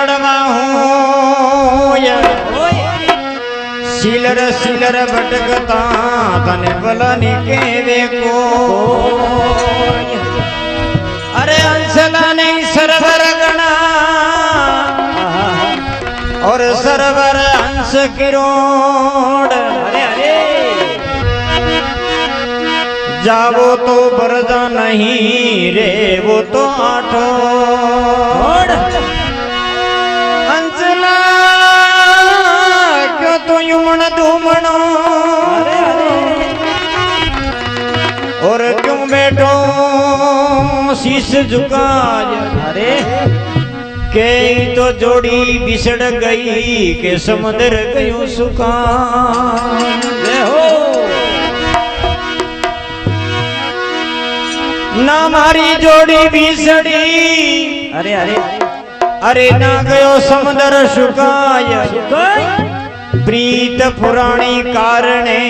લડવા હું સિલર સિલર ભટકતા તને ભલની કેવે કો અરે અંસલા નહીં સરવર ગણા और सरवर हंस किरोड़ जावो तो बरदा नहीं रे वो तो आठो हंसला क्यों तो युमण धूमणो और क्यों बैठो शीश झुका अरे के तो जोड़ी बिछड़ गई के समुद्र गयो सुखा हो ना मारी जोड़ी बिछड़ी अरे अरे अरे ना गयो समुद्र सुखाय प्रीत पुराणी कारणे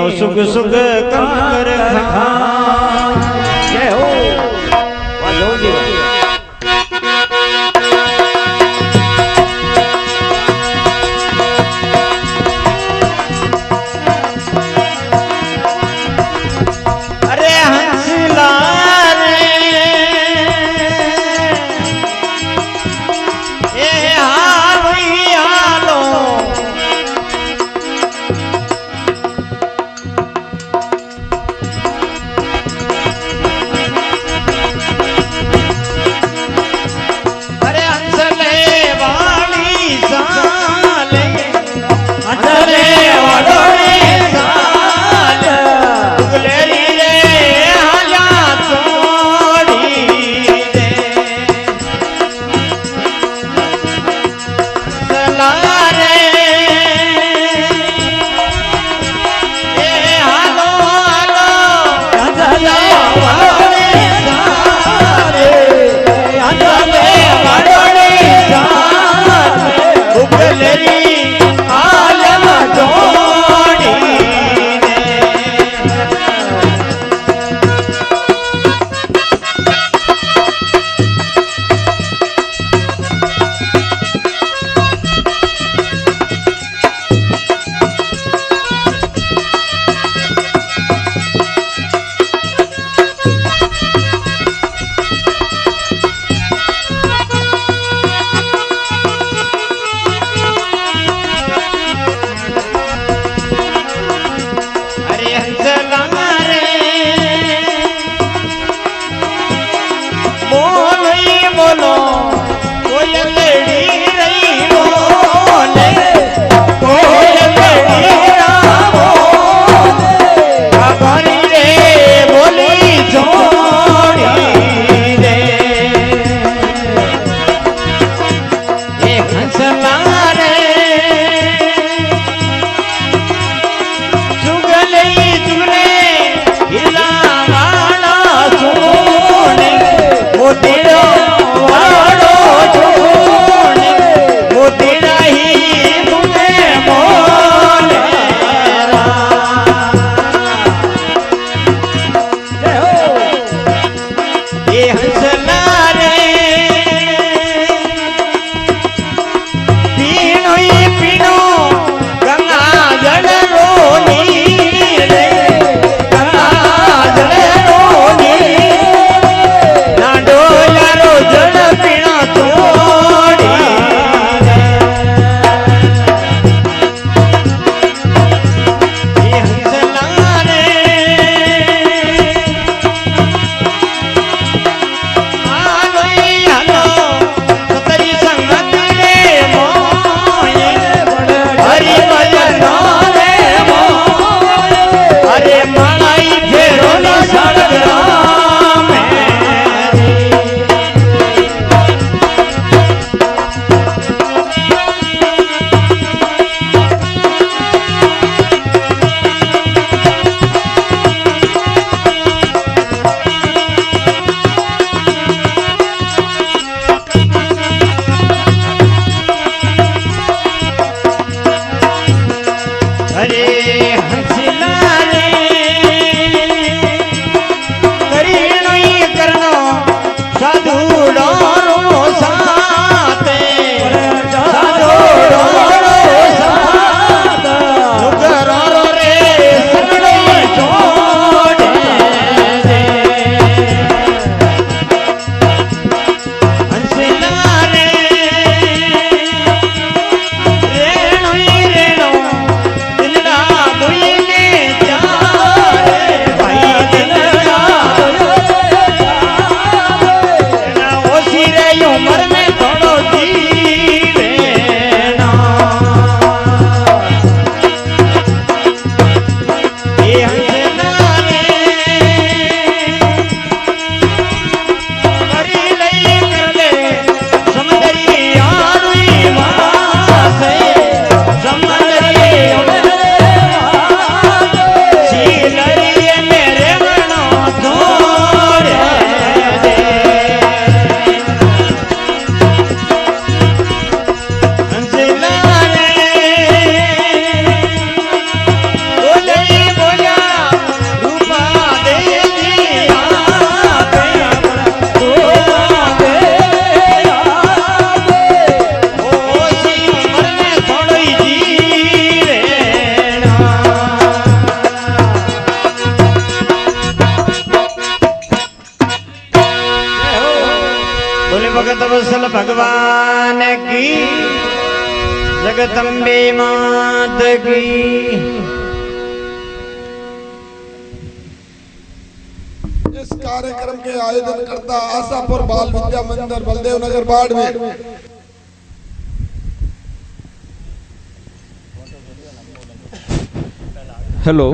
ओ सुख सुख कंकर खा जय हो वाजो जी बोले भगत वत्सल भगवान की, जगदम्बे मात की। इस कार्यक्रम के आयोजन करता आशापुर बाल विद्या मंदिर बलदेव नगर बाड़मेर। हेलो,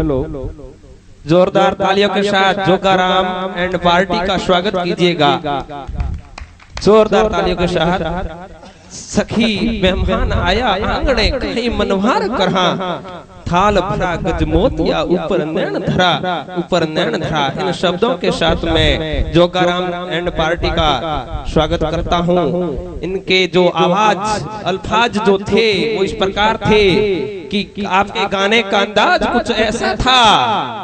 जोरदार तालियों के साथ जोगाराम एंड पार्टी का स्वागत कीजिएगा। जोरदार तालियों के साथ। सखी मेहमान आया आंगणे कहीं मनवार करहा, थाल भरा गजमोतिया ऊपर नैन धरा, ऊपर नैन धरा। इन शब्दों के साथ में जोगाराम एंड पार्टी का स्वागत करता हूँ। इनके जो आवाज अल्फाज जो थे वो इस प्रकार थे कि आपके गाने का अंदाज कुछ ऐसा था,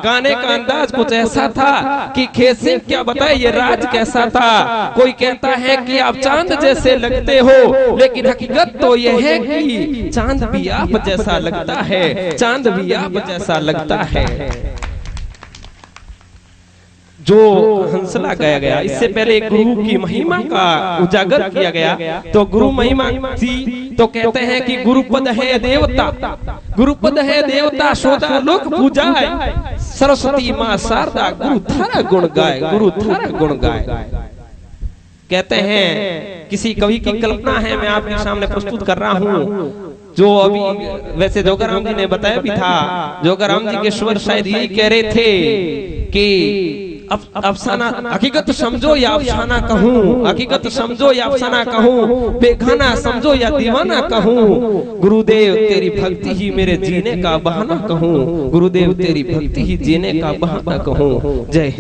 गाने का अंदाज कुछ ऐसा था कि कैसे क्या बताए ये राज कैसा था। कोई कहता है कि आप चांद जैसे लगते हो, लेकिन हकीकत तो ये है कि चांद भी आप जैसा लगता है, चांद भी आप जैसा लगता है। जो हंसला गाया गया, इससे पहले गुरु की महिमा का उजागर किया गया। तो गुरु महिमा थी तो कहते हैं कि गुरुपद है देवता, गुरुपद है देवता, सोदा लोक पूजा है। सरस्वती माँ शारदा गुरु थारा गुण गाय, गुरु थारा गुण गाय। कहते हैं किसी कवि की कल्पना है, मैं आपके सामने प्रस्तुत कर रहा हूँ। जो अभी वैसे जोगाराम जी ने बताया भी था, जोगाराम जी के स्वर शायद यही कह रहे थे कि अफसाना हकीकत समझो या अफसाना कहूँ, हकीकत समझो या अफसाना कहूँ, बेगाना समझो या दीवाना कहूँ, गुरुदेव तेरी भक्ति ही मेरे जीने का बहाना कहूँ, गुरुदेव तेरी भक्ति ही जीने का बहाना कहूँ। जय।